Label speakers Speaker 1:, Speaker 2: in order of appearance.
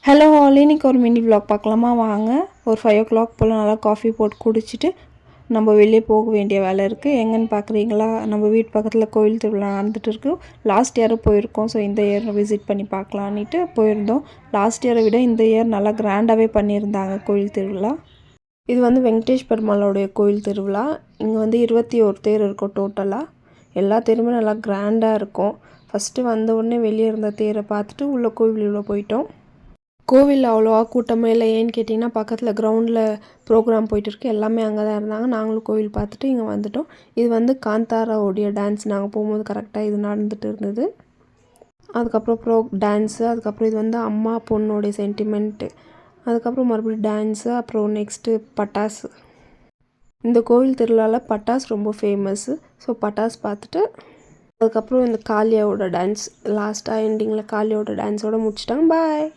Speaker 1: Hello all, இன்னைக்கு ஒரு mini vlog பார்க்கலாமா? வாங்க. ஒரு 5 o'clock போல் நல்லா காஃபி போட்டு குடிச்சிட்டு நம்ம வெளியே போக வேண்டிய வேலை இருக்குது. எங்கன்னு பார்க்குறீங்களா? நம்ம வீட்டு பக்கத்தில் கோயில் திருவிழா நடந்துகிட்டு இருக்கு. லாஸ்ட் இயரும் போயிருக்கோம். ஸோ இந்த இயர் விசிட் பண்ணி பார்க்கலான்ட்டு போயிருந்தோம். லாஸ்ட் இயரை விட இந்த இயர் நல்லா கிராண்டாகவே பண்ணியிருந்தாங்க கோயில் திருவிழா. இது வந்து வெங்கடேஷ் பெருமாளோடைய கோயில் திருவிழா. இங்கே வந்து 21 தேர் இருக்கும் டோட்டலாக. எல்லா தேருமே நல்லா கிராண்டாக இருக்கும். ஃபஸ்ட்டு வந்த உடனே வெளியே இருந்த தேரை பார்த்துட்டு உள்ளே கோவிலுள்ள போயிட்டோம். கோவிலில் அவ்வளோவா கூட்டமே இல்லை. ஏன்னு கேட்டிங்கன்னா பக்கத்தில் கிரவுண்டில் ப்ரோக்ராம் போயிட்டுருக்கு. எல்லாமே அங்கே தான் இருந்தாங்க. நாங்களும் கோவில் பார்த்துட்டு இங்கே வந்துட்டோம். இது வந்து காந்தாராவுடைய டான்ஸ். நாங்கள் போகும்போது கரெக்டாக இது நடந்துகிட்டு இருந்தது. அதுக்கப்புறம் டான்ஸு, அதுக்கப்புறம் இது வந்து அம்மா பொண்ணுடைய சென்டிமெண்ட்டு, அதுக்கப்புறம் மறுபடியும் டான்ஸு, அப்புறம் நெக்ஸ்ட்டு பட்டாசு. இந்த கோவில் திருவிழாவில் பட்டாசு ரொம்ப ஃபேமஸ்ஸு. ஸோ பட்டாசு பார்த்துட்டு அதுக்கப்புறம் இந்த காளியாவோட டான்ஸ் லாஸ்ட்டாக எண்டிங்கில் காளியாவோட டான்ஸோடு முடிச்சிட்டாங்க. பாய்.